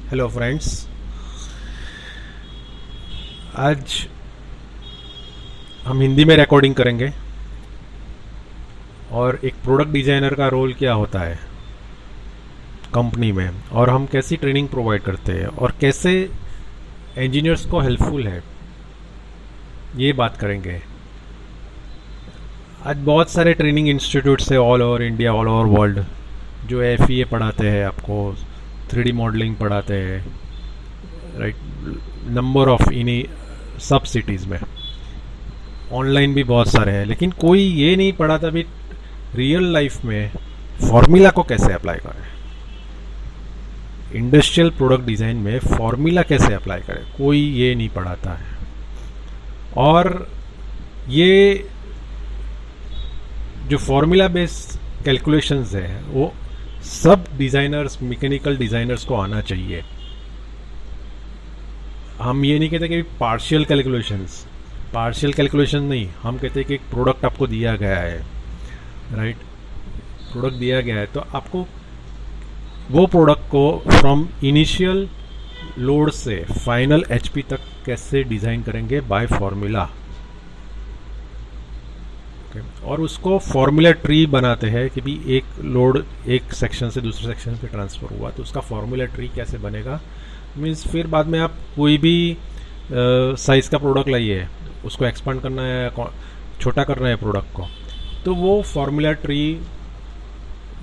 Hello friends. आज हम हिंदी में रिकॉर्डिंग करेंगे और एक प्रोडक्ट डिज़ाइनर का रोल क्या होता है कंपनी में, और हम कैसी ट्रेनिंग प्रोवाइड करते हैं और कैसे इंजीनियर्स को हेल्पफुल है, ये बात करेंगे। आज बहुत सारे ट्रेनिंग इंस्टीट्यूट्स है all over India, all over world, जो FEA पढ़ाते हैं, आपको 3D मॉडलिंग पढ़ाते हैं, राइट। नंबर ऑफ इन्हीं सब सिटीज़ में, ऑनलाइन भी बहुत सारे हैं, लेकिन कोई ये नहीं पढ़ाता भी रियल लाइफ में फॉर्मूला को कैसे अप्लाई करें, इंडस्ट्रियल प्रोडक्ट डिज़ाइन में फॉर्मूला कैसे अप्लाई करें, कोई ये नहीं पढ़ाता है। और ये जो फॉर्मूला बेस्ड कैलकुलेशंस है वो सब डिज़ाइनर्स, मैकेनिकल डिज़ाइनर्स को आना चाहिए। हम ये नहीं कहते कि पार्शियल कैलकुलेशन नहीं, हम कहते हैं कि एक प्रोडक्ट आपको दिया गया है, राइट। प्रोडक्ट दिया गया है तो आपको वो प्रोडक्ट को फ्रॉम इनिशियल लोड से फाइनल HP तक कैसे डिज़ाइन करेंगे बाय फॉर्मूला, और उसको फॉर्मूला ट्री बनाते हैं कि भी एक लोड एक सेक्शन से दूसरे सेक्शन पे ट्रांसफ़र हुआ तो उसका फॉर्मूला ट्री कैसे बनेगा। मीन्स फिर बाद में आप कोई भी साइज़ का प्रोडक्ट लाइए, उसको एक्सपांड करना है, छोटा करना है प्रोडक्ट को, तो वो फॉर्मूला ट्री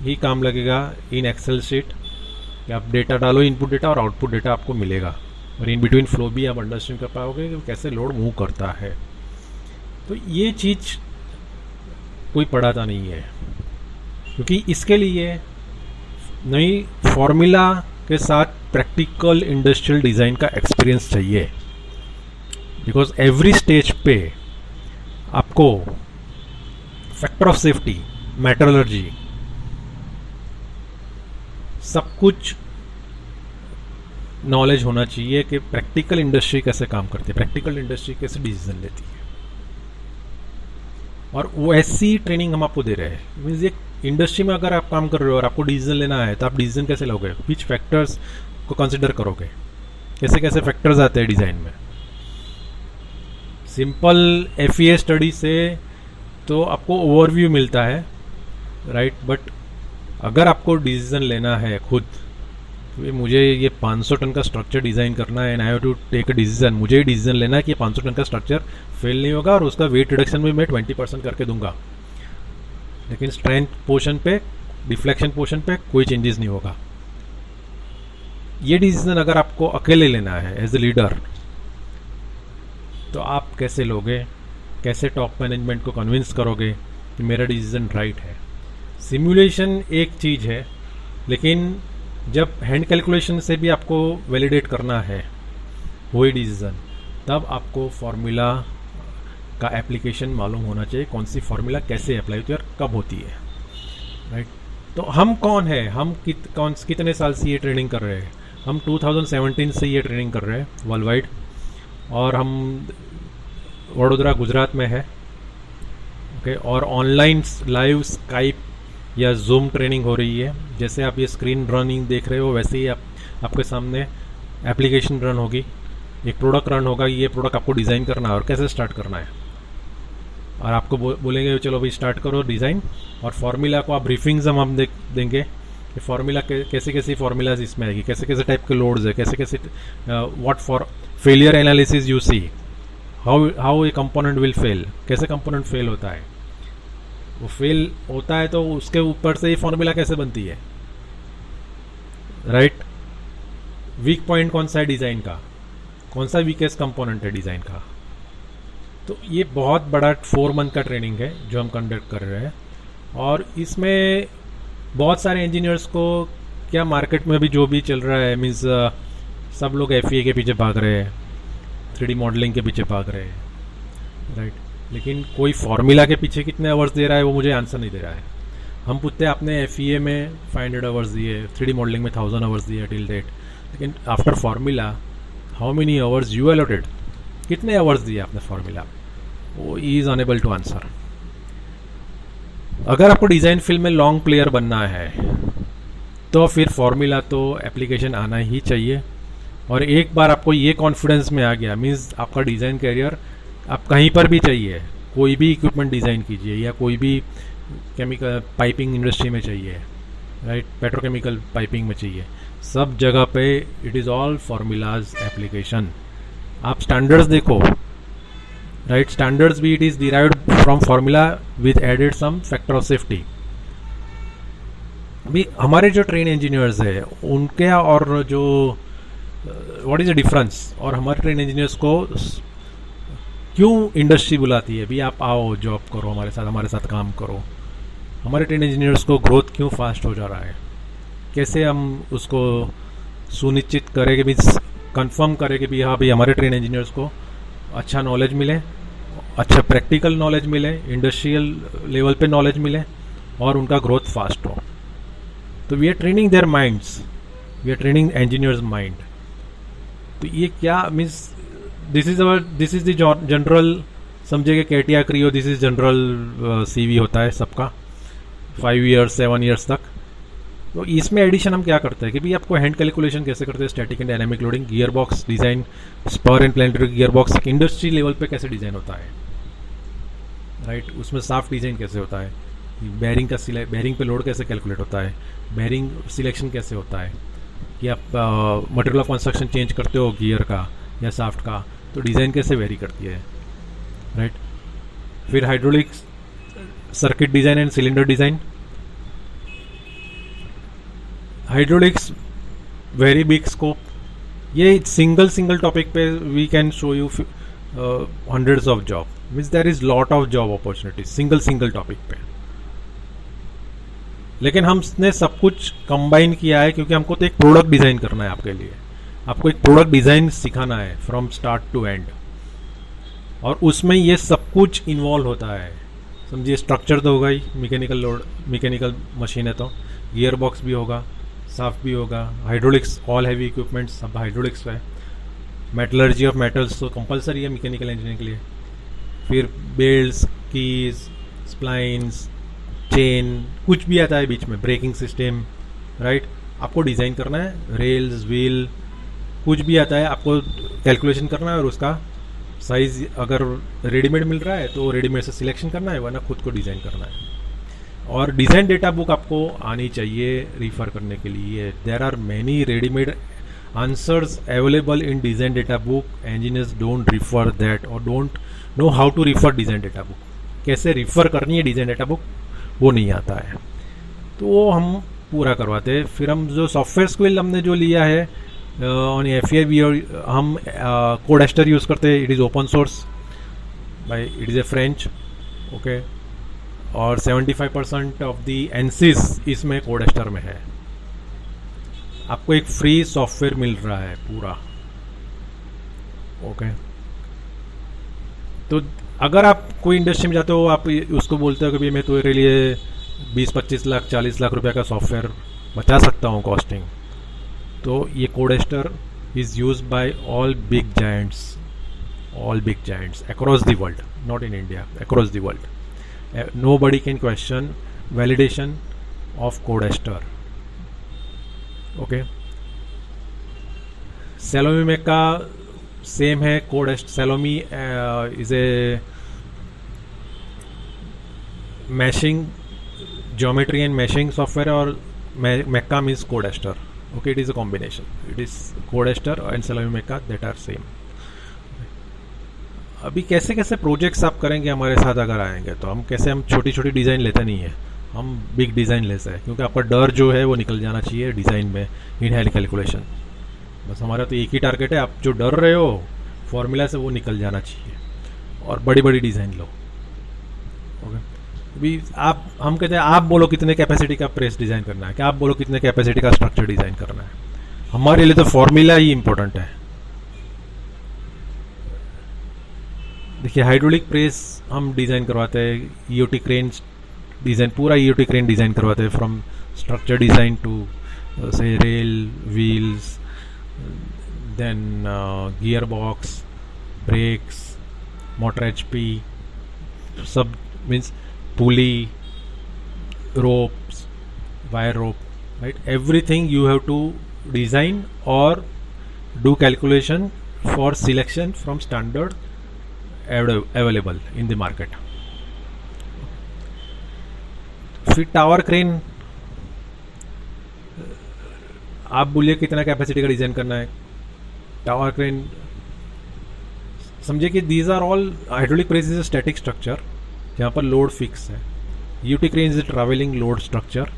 ही काम लगेगा इन एक्सेल शीट कि आप डेटा डालो, इनपुट डेटा और आउटपुट डेटा आपको मिलेगा, और इन बिटवीन फ्लो भी आप अंडरस्टैंड कर पाओगे कि कैसे लोड मूव करता है। तो ये चीज़ कोई पढ़ाता नहीं है, क्योंकि इसके लिए नई फॉर्मूला के साथ प्रैक्टिकल इंडस्ट्रियल डिज़ाइन का एक्सपीरियंस चाहिए। बिकॉज एवरी स्टेज पे आपको फैक्टर ऑफ सेफ्टी, मेट्रोलॉजी, सब कुछ नॉलेज होना चाहिए कि प्रैक्टिकल इंडस्ट्री कैसे काम करती है, प्रैक्टिकल इंडस्ट्री कैसे डिसीजन लेती है, और वो ऐसी ट्रेनिंग हम आपको दे रहे हैं। मीन्स एक इंडस्ट्री में अगर आप काम कर रहे हो और आपको डिसीजन लेना है तो आप डिसीजन कैसे लोगे, विच फैक्टर्स को कंसिडर करोगे, कैसे कैसे फैक्टर्स आते हैं डिज़ाइन में। सिंपल FEA स्टडी से तो आपको ओवरव्यू मिलता है, राइट, बट अगर आपको डिसीजन लेना है खुद, तो मुझे ये 500 टन का स्ट्रक्चर डिज़ाइन करना है and I have to take a decision, मुझे डिसीजन लेना है कि 500 टन का स्ट्रक्चर फेल नहीं होगा और उसका वेट रिडक्शन में मैं 20% करके दूंगा, लेकिन स्ट्रेंथ पोर्शन पे, डिफ्लेक्शन पोर्शन पे कोई चेंजेस नहीं होगा। ये डिसीजन अगर आपको अकेले लेना है एज ए लीडर, तो आप कैसे लोगे, कैसे टॉप मैनेजमेंट को कन्विंस करोगे कि मेरा डिसीजन राइट है। सिमुलेशन एक चीज़ है, लेकिन जब हैंड कैलकुलेशन से भी आपको वैलिडेट करना है वही डिसीजन, तब आपको फॉर्मूला का एप्लीकेशन मालूम होना चाहिए, कौन सी फॉर्मूला कैसे अप्लाई होती है और कब होती है, राइट। तो हम कौन है, हम कितने साल से ये ट्रेनिंग कर रहे हैं। हम 2017 से ये ट्रेनिंग कर रहे हैं वर्ल्ड वाइड, और हम वडोदरा गुजरात में है, ओके। और ऑनलाइन लाइव स्काइप या जूम ट्रेनिंग हो रही है। जैसे आप ये स्क्रीन रनिंग देख रहे हो वैसे ही आपके सामने एप्लीकेशन रन होगी, एक प्रोडक्ट रन होगा, ये प्रोडक्ट आपको डिज़ाइन करना है और कैसे स्टार्ट करना है, और आपको बोलेंगे चलो भाई स्टार्ट करो डिज़ाइन, और फार्मूला को आप ब्रीफिंग्स हम देंगे कि फार्मूला कैसे कैसे फार्मूलाज इसमें आएगी, कैसे कैसे टाइप के लोड्स है, कैसे कैसे what for failure analysis you see, how a component will fail, कैसे कंपोनेंट फेल होता है, वो फेल होता है तो उसके ऊपर से ये फॉर्मूला कैसे बनती है, राइट। वीक पॉइंट कौन सा है डिज़ाइन का, कौन सा वीकेस्ट कंपोनेंट है डिज़ाइन का। तो ये बहुत बड़ा 4 मंथ का ट्रेनिंग है जो हम कंडक्ट कर रहे हैं, और इसमें बहुत सारे इंजीनियर्स को क्या मार्केट में भी जो भी चल रहा है, मीन्स सब लोग FEA के पीछे भाग रहे हैं, 3D मॉडलिंग के पीछे भाग रहे हैं, राइट, लेकिन कोई फॉर्मूला के पीछे कितने आवर्स दे रहा है वो मुझे आंसर नहीं दे रहा है। हम पूछते हैं आपने FEA में 500 आवर्स दिए, 3D मॉडलिंग में 1000 आवर्स दिए टिल डेट, लेकिन after formula how many hours you allotted, कितने आवर्स दिए आपने फॉर्मूला, वो इज अनेबल टू आंसर। अगर आपको डिज़ाइन फील्ड में लॉन्ग प्लेयर बनना है तो फिर फॉर्मूला तो एप्लीकेशन आना ही चाहिए, और एक बार आपको ये कॉन्फिडेंस में आ गया, मीन्स आपका डिज़ाइन करियर आप कहीं पर भी चाहिए, कोई भी इक्विपमेंट डिज़ाइन कीजिए या कोई भी केमिकल पाइपिंग इंडस्ट्री में चाहिए, राइट, पेट्रोकेमिकल पाइपिंग में चाहिए, सब जगह पे it is all formulas application. आप स्टैंडर्ड्स देखो, राइट, स्टैंडर्ड्स भी it is derived from formula with added some factor of safety. अभी हमारे जो ट्रेन इंजीनियर्स है उनके और जो व्हाट इज़ द डिफरेंस, और हमारे ट्रेन इंजीनियर्स को क्यों इंडस्ट्री बुलाती है, भी आप आओ जॉब करो हमारे साथ काम करो। हमारे ट्रेन इंजीनियर्स को ग्रोथ क्यों फास्ट हो जा रहा है, कैसे हम उसको सुनिश्चित करें कि भी कंफर्म करें कि भी हाँ भाई हमारे ट्रेन इंजीनियर्स को अच्छा नॉलेज मिले, अच्छा प्रैक्टिकल नॉलेज मिले, इंडस्ट्रियल लेवल पे नॉलेज मिले और उनका ग्रोथ फास्ट हो। तो we are training their minds, we are training engineers mind. तो ये क्या means this is the general, समझिए कि केटिया क्रियो दिस इज जनरल सीवी होता है सबका 5 ईयर्स 7 ईयर्स तक। तो इसमें एडिशन हम क्या करते हैं कि भाई आपको हैंड कैलकुलेशन कैसे करते हैं, static and dynamic loading, gear box design, spur and planetary gear box industry level पे कैसे डिज़ाइन होता है, राइट, उसमें साफ डिज़ाइन कैसे होता है, बैरिंग का बैरिंग पे लोड कैसे कैलकुलेट होता है, बैरिंग सिलेक्शन कैसे होता है, कि आप मटेरियल ऑफ कंस्ट्रक्शन चेंज करते हो गियर का या साफ्ट का, तो डिज़ाइन कैसे वेरी करती है, राइट। फिर hydraulic circuit design and cylinder design, hydraulics very big scope, ये सिंगल टॉपिक पे we can show you hundreds of job, means there is lot of job opportunities single topic पे। लेकिन हमने सब कुछ कंबाइन किया है क्योंकि हमको तो एक प्रोडक्ट डिज़ाइन करना है आपके लिए, आपको एक प्रोडक्ट डिज़ाइन सिखाना है फ्रॉम स्टार्ट टू एंड, और उसमें ये सब कुछ इन्वॉल्व होता है। समझिए स्ट्रक्चर तो होगा ही, मैकेनिकल लोड, मैकेनिकल मशीन है तो गियर बॉक्स भी होगा, साफ भी होगा, हाइड्रोलिक्स ऑल हैवी इक्विपमेंट्स सब हाइड्रोलिक्स है, मेटलर्जी ऑफ मेटल्स तो कंपलसरी है मैकेनिकल इंजीनियरिंग के लिए, फिर बेल्ट्स, कीज, स्प्लाइंस, चेन, कुछ भी आता है बीच में, ब्रेकिंग सिस्टम, राइट, आपको डिज़ाइन करना है, रेल्स, व्हील, कुछ भी आता है आपको कैलकुलेशन करना है, और उसका साइज अगर रेडीमेड मिल रहा है तो रेडीमेड से सिलेक्शन करना है, वरना खुद को डिज़ाइन करना है। और डिज़ाइन डेटा बुक आपको आनी चाहिए रिफ़र करने के लिए। There are many readymade answers available in design data book, engineers don't refer that और don't know how to refer design data book, कैसे रिफ़र करनी है डिज़ाइन डेटा बुक वो नहीं आता है, तो वो हम पूरा करवाते हैं। फिर हम जो सॉफ्टवेयर स्किल हमने जो लिया है ऑन एफआई, हम कोडेस्टर यूज़ करते हैं, it is open source by, it is a French, okay, और 75% ऑफ दी एनसीस इसमें कोडेस्टर में है। आपको एक फ्री सॉफ्टवेयर मिल रहा है पूरा, ओके। तो अगर आप कोई इंडस्ट्री में जाते हो, आप उसको बोलते हो कि भाई मैं तुम्हारे लिए 20-25 लाख 40 लाख रुपए का सॉफ्टवेयर बचा सकता हूँ कॉस्टिंग, तो ये कोडेस्टर is use by all big giants across the world, not in India, across the world. Nobody can question validation of Codester. Okay. Salomi में का सेम है, Codester Salomi is a meshing, geometry and meshing software, और Mecca means Codester. Okay, it is a combination. It is Codester and Salomi Mecca that are same. अभी कैसे कैसे projects आप करेंगे हमारे साथ अगर आएंगे, तो हम कैसे, हम छोटी छोटी डिज़ाइन लेते नहीं है, हम बिग डिज़ाइन लेते हैं, क्योंकि आपका डर जो है वो निकल जाना चाहिए डिज़ाइन में इन हैंड कैलकुलेशन। बस हमारा तो एक ही टारगेट है, आप जो डर रहे हो फॉर्मूला से वो निकल जाना चाहिए, और बड़ी बड़ी डिज़ाइन लो, ओके। अभी हम कहते हैं आप बोलो कितने कैपेसिटी का प्रेस डिज़ाइन करना है, क्या आप बोलो कितने कैपेसिटी का स्ट्रक्चर डिज़ाइन करना है, हमारे लिए तो फॉर्मूला ही इंपॉर्टेंट है। देखिए हाइड्रोलिक प्रेस हम डिज़ाइन करवाते हैं, ईओटी क्रेन डिज़ाइन, पूरा ईओटी क्रेन डिज़ाइन करवाते हैं, फ्रॉम स्ट्रक्चर डिज़ाइन टू से rail, wheels, then gear box, brakes, motor HP, सब means pulley, ropes, wire rope, right, everything you have to design, और do calculation for selection from standard available in the market. फिर tower crane, आप बोलिए कितना capacity का design करना है. Tower crane समझिए कि these are all, hydraulic press is a static structure जहाँ पर लोड फिक्स है. UT crane is a travelling load structure,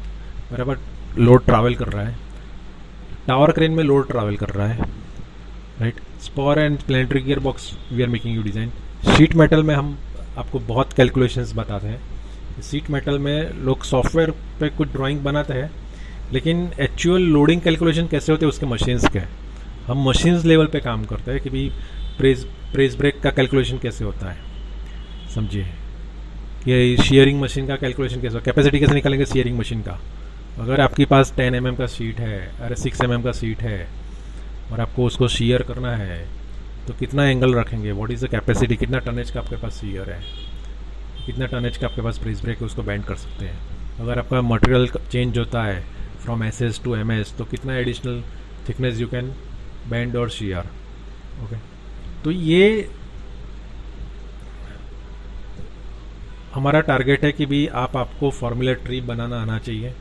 बराबर लोड ट्रैवल कर रहा है. टावर क्रेन में लोड ट्रैवल कर रहा है, right. Spur and planetary gear box we are making you design. Sheet metal में हम आपको बहुत कैलकुलेशंस बताते हैं. शीट मेटल में लोग सॉफ्टवेयर पे कुछ ड्राइंग बनाते हैं, लेकिन एक्चुअल लोडिंग कैलकुलेशन कैसे होते हैं उसके मशीन्स के, हम मशीन्स लेवल पे काम करते हैं कि भाई प्रेस ब्रेक का कैलकुलेशन कैसे होता है, समझिए कि शियरिंग मशीन का कैलकुलेशन कैसे, कैपेसिटी कैसे निकालेंगे शियरिंग मशीन का. अगर आपके पास 10 mm का शीट है, अरे 6 mm का शीट है और आपको उसको शियर करना है तो कितना एंगल रखेंगे, व्हाट इज़ द कैपेसिटी, कितना टनेज का आपके पास शियर है, कितना टनेज का आपके पास प्रेस ब्रेक है, उसको बैंड कर सकते हैं. अगर आपका मटेरियल चेंज होता है फ्रॉम SS टू MS तो कितना additional thickness you can band और शियर. ओके, तो ये हमारा टारगेट है कि भी आपको फॉर्मूला ट्री बनाना आना चाहिए,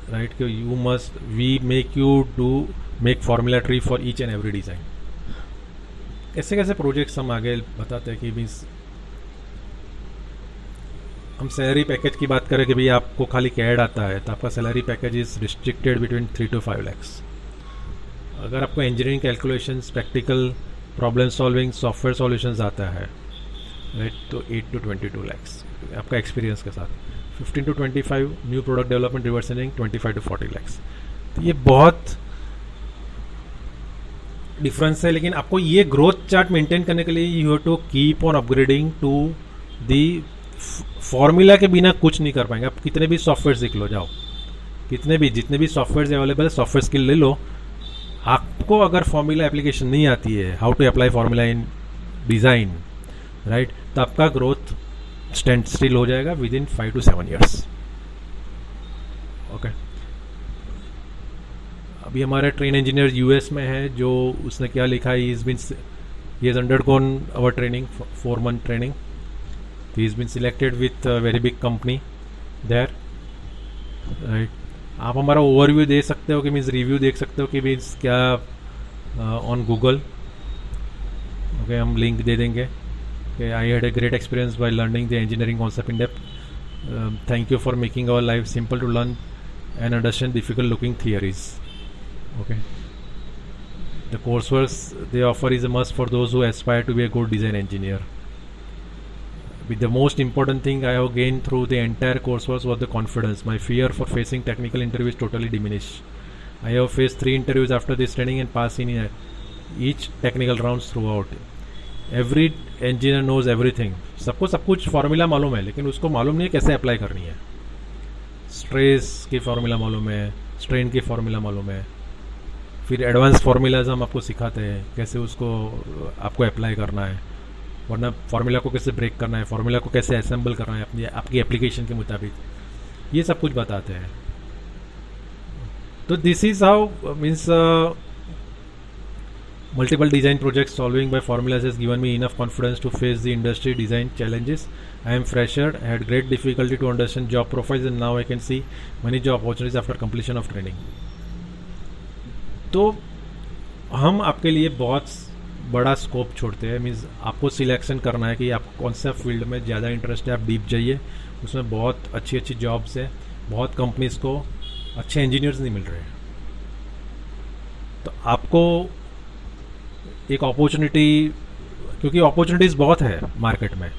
राइट. कि you must we make you do make formula tree for each and every design. कैसे कैसे प्रोजेक्ट्स हम आगे बताते हैं कि मीन्स हम सैलरी पैकेज की बात करें कि भाई आपको खाली कैड आता है तो आपका salary package is restricted between 3 to 5 lakhs. अगर आपको engineering calculations, practical problem solving, software solutions आता है, राइट, तो 8 to 22 lakhs आपका एक्सपीरियंस के साथ. 15 to 25 new product development, reverse engineering 25 to 40 lakhs. तो ये बहुत डिफरेंस है. लेकिन आपको ये ग्रोथ चार्ट मेंटेन करने के लिए you have to keep on upgrading to the formula के बिना कुछ नहीं कर पाएंगे. आप कितने भी सॉफ्टवेयर सीख लो, जाओ जितने भी सॉफ्टवेयर अवेलेबल है सॉफ्टवेयर स्किल ले लो. आपको अगर फॉर्मूला एप्लीकेशन नहीं आती है, how to apply formula in design, right, तो आपका ग्रोथ स्टैंड स्टिल हो जाएगा विद इन 5 to 7 years. ओके, अभी हमारा ट्रेन इंजीनियर US में है, जो उसने क्या लिखा है, he has undergone our training, 4 month training. He has been selected with a very big company there, right. आप हमारा ओवरव्यू दे सकते हो कि मीन्स रिव्यू देख सकते हो कि मीन्स क्या ऑन गूगल. ओके, हम लिंक दे देंगे कि I had a great experience by learning the engineering concept in depth. Thank you for making our life simple to learn and understand difficult looking theories. Okay, the coursework they offer is a must for those who aspire to be a good design engineer. The most important thing I have gained through the entire coursework was the confidence. My fear for facing technical interviews totally diminished. I have faced 3 interviews after this training and passed in each technical rounds throughout. Every engineer knows everything. सबको सब कुछ formula मालूम है, लेकिन उसको मालूम नहीं है कैसे अप्लाई करनी है. स्ट्रेस की फार्मूला मालूम है, स्ट्रेन की फार्मूला मालूम है, फिर एडवांस फार्मूलाज हम आपको सिखाते हैं कैसे उसको आपको अप्लाई करना है, वरना फार्मूला को कैसे ब्रेक करना है, फार्मूला को कैसे असेंबल करना है अपनी आपकी एप्लीकेशन के मुताबिक, ये सब कुछ बताते हैं. तो this is how means multiple design projects solving by formulas has given me enough confidence to face the industry design challenges. I am fresher, had great difficulty to understand job profiles and now I can see many job opportunities after completion of training. तो हम आपके लिए बहुत बड़ा scope छोड़ते हैं. Means आपको selection करना है कि आपको कौन सा फील्ड में ज़्यादा इंटरेस्ट है, आप डीप जाइए, उसमें बहुत अच्छी अच्छी जॉब्स है, बहुत कंपनीज को अच्छे इंजीनियर्स नहीं मिल रहे. तो आपको एक अपॉर्चुनिटी, क्योंकि अपॉर्चुनिटीज़ बहुत है मार्केट में,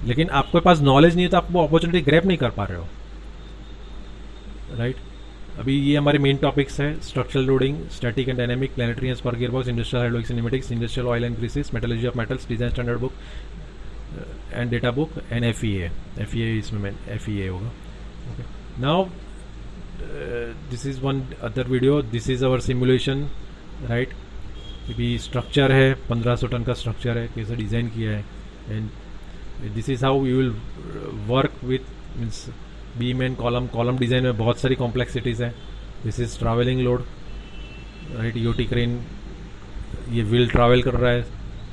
लेकिन आपके पास नॉलेज नहीं है तो आप वो अपॉर्चुनिटी ग्रैब नहीं कर पा रहे हो, राइट. अभी ये हमारे मेन टॉपिक्स है: structural loading, static and dynamic, planetary and spur gearbox, industrial hydraulics and pneumatics, industrial oil and greases, metallurgy of metals, design standard book and data book and FEA इसमें FEA होगा. Okay, now this is one other video. This is our simulation, right. अभी structure है, 1500 ton का structure है, कैसे design किया है, and this is how you will work with means beam and column design में बहुत सारी कॉम्प्लेक्सिटीज़ हैं. This is travelling load, right. UT crane ये व्हील ट्रैवल कर रहा है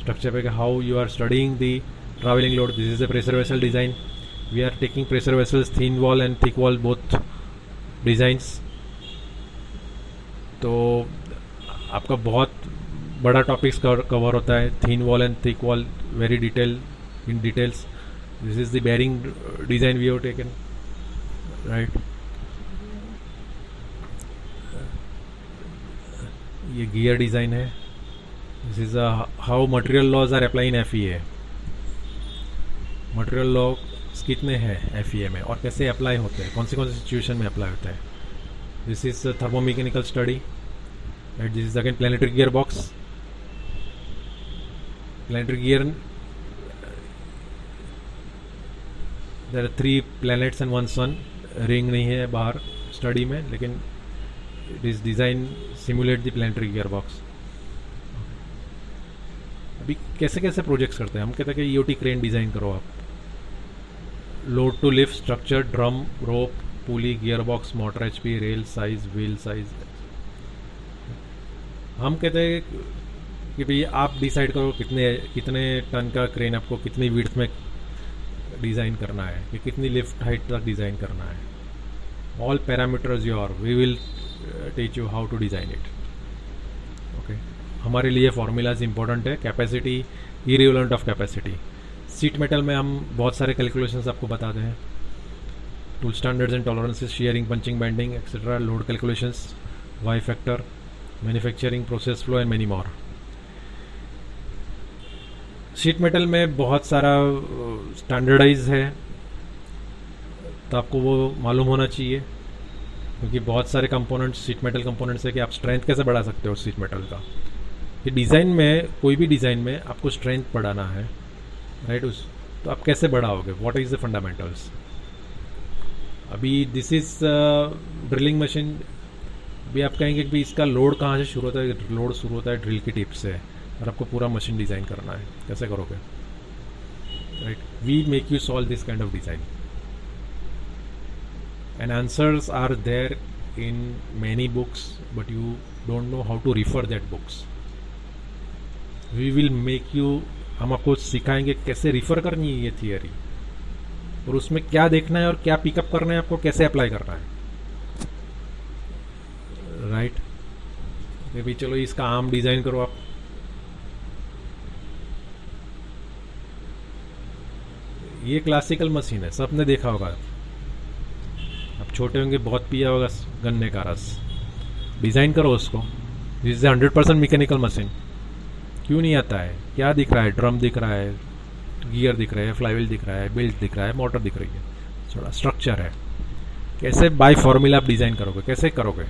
स्ट्रक्चर पे, how you are studying the travelling load. This is a pressure vessel design. We are taking pressure vessels, thin wall and thick wall both designs. तो आपका बहुत बड़ा topics cover होता है, thin wall and thick wall, very detail in details. This is the bearing design we have taken, right. ये gear design है. This is how material laws are apply in FEA. Material laws कितने हैं FEA में और कैसे apply होते हैं, कौन सी सिचुएशन में अप्लाई होता है. This is thermomechanical study. Right, this is again planetary gearbox. Planetary gear, there are 3 planets and 1 sun. Ring नहीं है बाहर स्टडी में, लेकिन it is design simulate the planetary gearbox. अभी कैसे कैसे प्रोजेक्ट्स करते हैं हम, कहते हैं कि EOT क्रेन डिज़ाइन करो आप. Load to lift structure, drum, rope, pulley, gearbox, motor HP, rail size, wheel size. हम कहते हैं कि भाई आप डिसाइड करो कितने टन का क्रेन आपको कितनी विड्थ में डिज़ाइन करना है, कि कितनी लिफ्ट हाइट तक डिज़ाइन करना है. All parameters your, we will teach you how to design it. Okay, हमारे लिए फॉर्मूलाज इंपॉर्टेंट है. Capacity, irrelevant of capacity. Sheet metal में हम बहुत सारे कैलकुलेशंस आपको बताते हैं. Tool standards and tolerances, shearing, punching, bending etcetera, load calculations, Y factor, manufacturing, process flow and many more. Sheet metal में बहुत सारा स्टैंडर्डाइज है, तो आपको वो मालूम होना चाहिए, क्योंकि बहुत सारे कंपोनेंट्स शीट मेटल कंपोनेंट्स है कि आप स्ट्रेंथ कैसे बढ़ा सकते हो शीट मेटल का. कि डिज़ाइन में, कोई भी डिज़ाइन में आपको स्ट्रेंथ बढ़ाना है, राइट. उस तो आप कैसे बढ़ाओगे, व्हाट इज़ द फंडामेंटल्स. अभी दिस इज़ ड्रिलिंग मशीन. अभी आप कहेंगे कि इसका लोड कहाँ से शुरू होता है. लोड शुरू होता है ड्रिल की टिप से, और आपको पूरा मशीन डिज़ाइन करना है, कैसे करोगे, right. We make you solve this kind of design, and answers are there in many books, but you don't know how to refer that books. We will make you, हम आपको सिखाएंगे कैसे refer करनी है ये थियरी, और उसमें क्या देखना है और क्या पिकअप करना है, आपको कैसे अप्लाई करना है, राइट. भाई चलो इसका आर्म डिजाइन करो आप. ये क्लासिकल मशीन है, सबने देखा होगा. आप छोटे होंगे, बहुत पिया होगा गन्ने का रस. डिजाइन करो उसको. This is 100% mechanical machine. क्यों नहीं आता है, क्या दिख रहा है, ड्रम दिख रहा है, गियर दिख रहा है, फ्लाईव्हील दिख रहा है, बेल्ट दिख रहा है, मोटर दिख रही है, थोड़ा स्ट्रक्चर है. कैसे बाय फॉर्मूला आप डिजाइन करोगे, कैसे करोगे,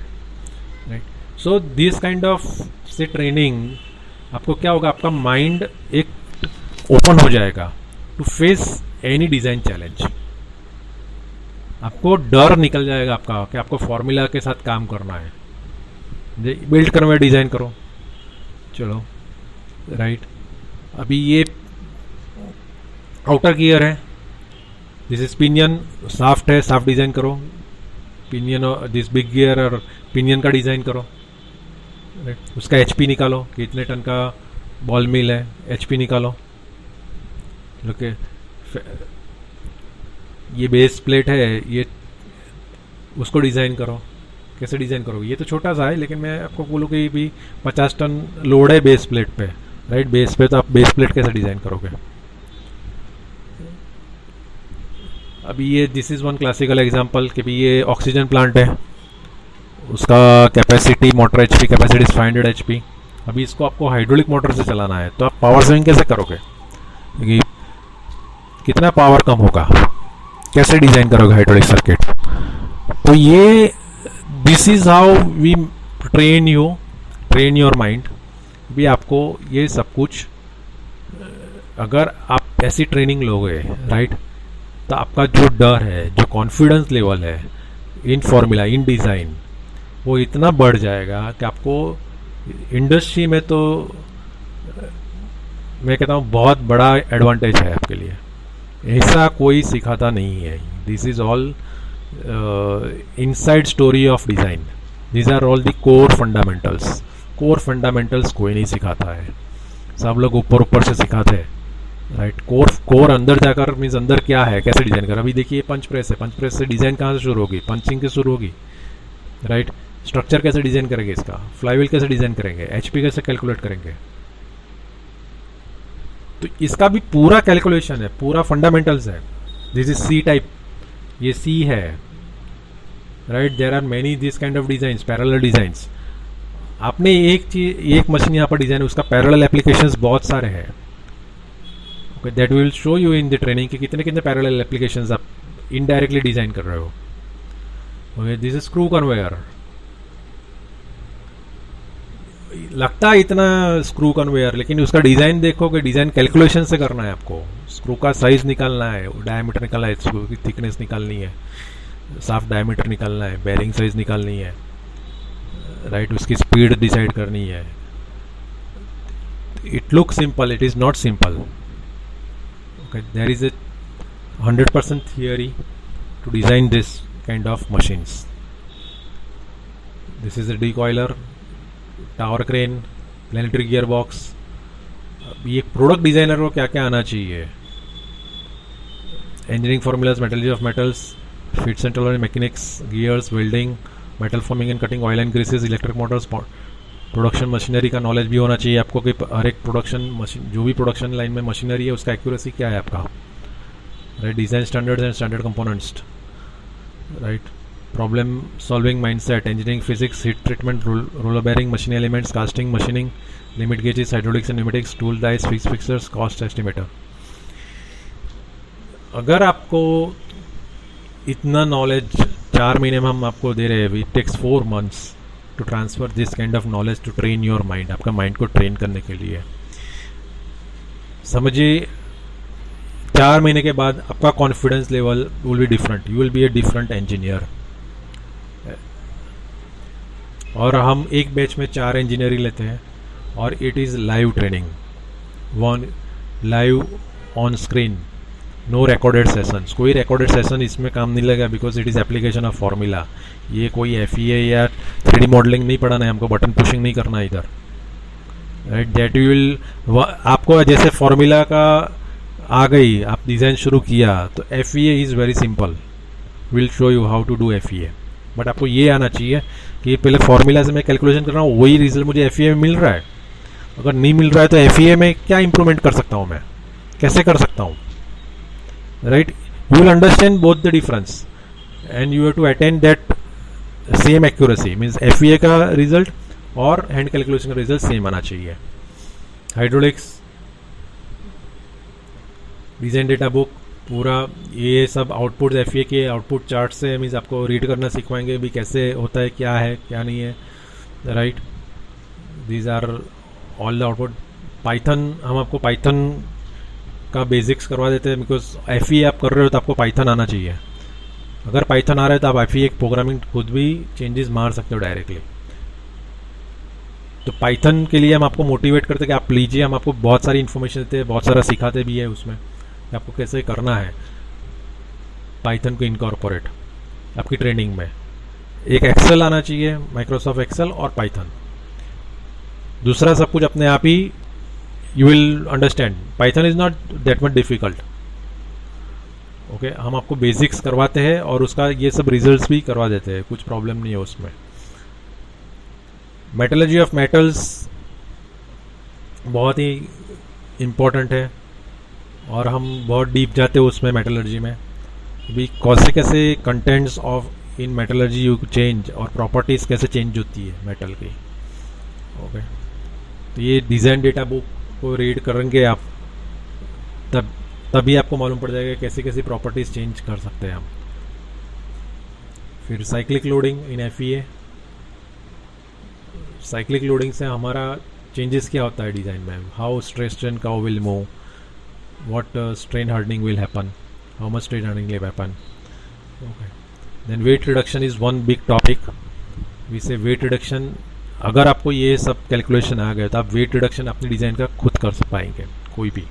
right. So this kind of से ट्रेनिंग, आपको क्या होगा, आपका माइंड एक ओपन हो जाएगा to face any design challenge. आपको डर निकल जाएगा आपका कि आपको फॉर्मूला के साथ काम करना है. बिल्ड करो या डिजाइन करो, चलो, राइट. अभी ये आउटर गियर है, दिस इज पिनियन, साफ्ट है, साफ्ट डिजाइन करो. पिनियन और दिस बिग गियर और पिनियन का डिजाइन करो, राइट. उसका HP निकालो, कितने टन का बॉल मिल है, HP निकालो. ओके, ये बेस प्लेट है, ये उसको डिजाइन करो. कैसे डिजाइन करोगे, ये तो छोटा सा है, लेकिन मैं आपको बोलूँ कि भी 50 टन लोड है बेस प्लेट पे, राइट. बेस पे तो आप बेस प्लेट कैसे डिजाइन करोगे. अभी ये this is one classical example कि भी ये ऑक्सीजन प्लांट है, उसका capacity motor HP capacity 500 HP. अभी इसको आपको हाइड्रोलिक मोटर से चलाना है, तो आप पावर सेविंग कैसे करोगे, क्योंकि कितना पावर कम होगा, कैसे डिजाइन करोगे हाइड्रोलिक सर्किट. तो ये this is how we train your mind. भी आपको ये सब कुछ, अगर आप ऐसी ट्रेनिंग लोगे, राइट, तो आपका जो डर है, जो कॉन्फिडेंस लेवल है इन फॉर्मूला, इन डिज़ाइन, वो इतना बढ़ जाएगा कि आपको इंडस्ट्री में, तो मैं कहता हूँ बहुत बड़ा एडवांटेज है आपके लिए. ऐसा कोई सिखाता नहीं है. This is all inside story of design. These are all the core fundamentals. Core fundamentals कोई नहीं सिखाता है, सब लोग ऊपर ऊपर से सिखाते हैं, राइट। कोर अंदर जाकर मीन्स अंदर क्या है, कैसे डिजाइन कर। अभी देखिए पंच प्रेस है, पंच प्रेस से डिजाइन कहाँ से शुरू होगी, पंचिंग से शुरू होगी, राइट। स्ट्रक्चर कैसे डिजाइन करेंगे इसका, फ्लाईव्हील कैसे डिजाइन करेंगे, एचपी कैसे कैलकुलेट करेंगे, तो इसका भी पूरा कैलकुलेशन है, पूरा फंडामेंटल्स है। दिस इज सी टाइप, ये सी है, right. There are many this kind of design, parallel designs. आपने एक मशीन यहाँ पर डिजाइन, उसका पैरेलल एप्लीकेशंस बहुत सारे हैं, okay. That will show you in the training कि कितने कितने पैरेलल एप्लीकेशंस आप इनडायरेक्टली डिजाइन कर रहे हो, okay. This is screw conveyor, लगता है इतना स्क्रू कन्वेयर, लेकिन उसका डिजाइन देखो कि डिजाइन कैलकुलेशन से करना है आपको। स्क्रू का साइज निकालना है, डायमीटर निकालना है, स्क्रू की थिकनेस निकालनी है, साफ डायमीटर निकालना है, बेरिंग साइज निकालनी है, राइट। उसकी स्पीड डिसाइड करनी है। It look simple, it is not simple, okay. There is a 100% theory to design this kind of machines. This is a decoiler, tower crane, planetary gear box. ये product designer को क्या क्या आना चाहिए, engineering formulas, metallurgy of metals, fits and tolerance mechanics, gears, welding, metal forming and cutting, oil and greases, electric motors, production machinery का knowledge भी होना चाहिए आपको कि हर एक प्रोडक्शन मशीन, जो भी प्रोडक्शन लाइन में मशीनरी है उसका एक्यूरेसी क्या है आपका, right. Design standards and standard components, right. Problem solving mindset, engineering physics, heat treatment, roller bearing, machine elements, casting, machining, limit gauges, hydraulics and pneumatics, tool dies, fixers, cost estimator. अगर आपको इतना knowledge 4 महीने में हम आपको दे रहे हैं, it takes 4 months to transfer this kind of knowledge to train your mind, आपका माइंड को ट्रेन करने के लिए। समझिए 4 महीने के बाद आपका confidence level will be different, you will be a different engineer. और हम एक बैच में 4 इंजीनियरिंग लेते हैं और it is live training, one live on screen, no recorded sessions. कोई रिकॉर्डेड सेशन इसमें काम नहीं लगेगा, because it is application of formula. ये कोई FEA या 3D मॉडलिंग नहीं पढ़ाना है हमको, बटन पुशिंग नहीं करना है इधर, राइट। दैट यू विल, आपको जैसे फार्मूला का आ गई, आप डिज़ाइन शुरू किया, तो FEA is very simple, will show you how to do FEA। But आपको ये आना चाहिए कि पहले फार्मूला से मैं कैलकुलेशन कर रहा हूँ, वही रिजल्ट मुझे FEA में मिल रहा है। अगर नहीं मिल रहा है तो FEA में क्या इंप्रूवमेंट कर सकता हूँ मैं, कैसे कर सकता हूँ, right. You will understand both the difference and you have to attain that same accuracy. Means FEA का रिजल्ट और हैंड कैलकुलेशन का रिजल्ट सेम आना चाहिए। हाइड्रोलिक्स, डिजाइन डेटा बुक, पूरा ये सब आउटपुट FEA के आउटपुट चार्ट से मीन्स आपको रीड करना सिखवाएंगे भी, कैसे होता है, क्या नहीं है, right. These are all the output. Python, हम आपको पाइथन का बेसिक्स करवा देते हैं, बिकॉज FEA आप कर रहे हो तो आपको पाइथन आना चाहिए। अगर पाइथन आ रहा है तो आप FEA प्रोग्रामिंग खुद भी चेंजेस मार सकते हो डायरेक्टली। तो पाइथन के लिए हम आपको मोटिवेट करते हैं कि आप लीजिए, हम आपको बहुत सारी इन्फॉर्मेशन देते हैं, बहुत सारा सिखाते भी है उसमें कि आपको कैसे करना है पाइथन को इनकॉर्पोरेट आपकी ट्रेनिंग में। एक एक्सेल आना चाहिए, माइक्रोसॉफ्ट एक्सेल और पाइथन। दूसरा सब कुछ अपने आप ही you will understand. Python is not that much difficult, okay. हम आपको बेसिक्स करवाते हैं और उसका ये सब रिजल्ट्स भी करवा देते हैं, कुछ प्रॉब्लम नहीं है उसमें। मेटलर्जी ऑफ मेटल्स बहुत ही इम्पोर्टेंट है और हम बहुत डीप जाते हैं उसमें मेटलर्जी में भी, कैसे कैसे contents of in metallurgy you change और प्रॉपर्टीज कैसे चेंज होती है मेटल की, ओके। तो ये डिज़ाइन डेटा बुक को रीड करेंगे आप, तभी आपको मालूम पड़ जाएगा कैसे कैसे प्रॉपर्टीज चेंज कर सकते हैं हम। फिर साइक्लिक लोडिंग इन FEA, साइक्लिक लोडिंग से हमारा चेंजेस क्या होता है डिज़ाइन में, how stress strain curve will move, what strain hardening will happen, how much strain hardening will happen, okay. Then weight reduction is one big topic. We say weight reduction, अगर आपको ये सब calculation आ गया तो आप weight reduction अपनी design का खुद कर पाएंगे कोई भी।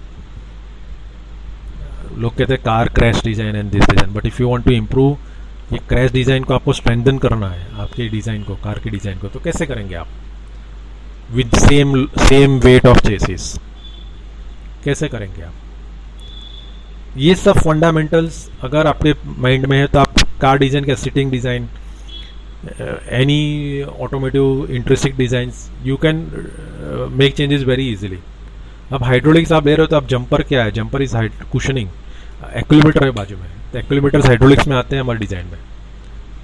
लोग कहते हैं car crash design and this design, but if you want to improve ये क्रैश डिज़ाइन को आपको स्ट्रेंथन करना है, आपके डिज़ाइन को, कार के डिज़ाइन को, तो कैसे करेंगे आप? With same weight of chassis, कैसे करेंगे आप? ये सब फंडामेंटल्स अगर आपके माइंड में है तो आप कार डिजाइन का seating design, any automotive intrinsic designs, you can make changes very easily. अब हाइड्रोलिक्स आप ले रहे हो तो आप जंपर क्या है? Jumper is cushioning. एक्यूलेटर है बाजू में, तो एक्यूलेटर्स हाइड्रोलिक्स में आते हैं हमारे डिजाइन में.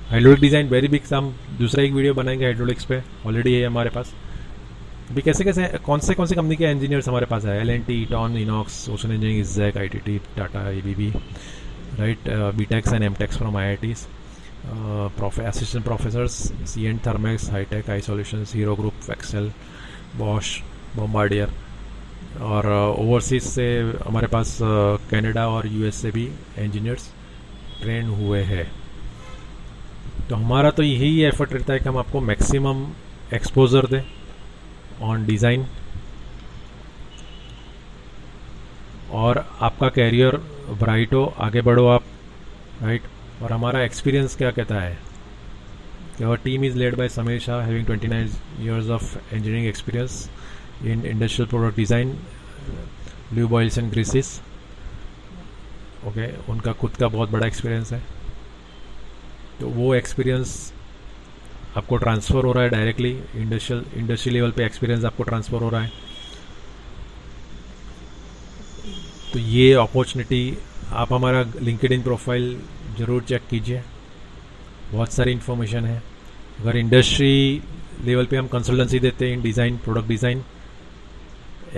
हाइड्रोलिक डिजाइन वेरी बिग, हम दूसरा एक वीडियो बनाएंगे हाइड्रोलिक्स पे, ऑलरेडी है हमारे पास. अभी कैसे कैसे कौन से कंपनी के इंजीनियर्स हमारे पास है? L&T, टॉन, इनॉक्स, ओशन इंजीनियरिंग, इज़ेक, ITT, Tata, ABB, right, BTechs and MTechs from IITs, assistant professors CN, Thermax, Hitech, आई सॉल्यूशंस, Hero group, Excel, Bosch, Bombardier. और ओवरसीज से हमारे पास कनाडा और US से भी इंजीनियर्स ट्रेन हुए हैं. तो हमारा तो यही एफर्ट रहता है कि हम आपको मैक्सिमम एक्सपोजर दें ऑन डिज़ाइन, और आपका कैरियर ब्राइट हो, आगे बढ़ो आप, राइट. और हमारा एक्सपीरियंस क्या कहता है कि our team is led by Sameer Shah, having 29 years of engineering experience in industrial product design, lube oils and greases. Okay, उनका खुद का बहुत बड़ा एक्सपीरियंस है, तो वो एक्सपीरियंस आपको ट्रांसफ़र हो रहा है डायरेक्टली. इंडस्ट्री लेवल पे एक्सपीरियंस आपको ट्रांसफ़र हो रहा है. तो ये अपॉर्चुनिटी, आप हमारा लिंक्डइन प्रोफाइल ज़रूर चेक कीजिए, बहुत सारी इन्फॉर्मेशन है. अगर इंडस्ट्री लेवल पे हम कंसल्टेंसी देते हैं in design, product design,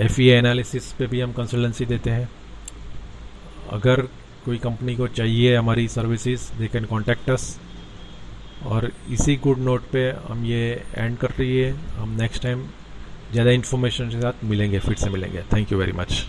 FEA analysis पे भी हम कंसल्टेंसी देते हैं. अगर कोई कंपनी को चाहिए हमारी services, they can contact us. और इसी गुड नोट पे हम ये एंड कर रही है. हम नेक्स्ट टाइम ज़्यादा इन्फॉर्मेशन के साथ मिलेंगे, फिर से मिलेंगे. Thank you very much.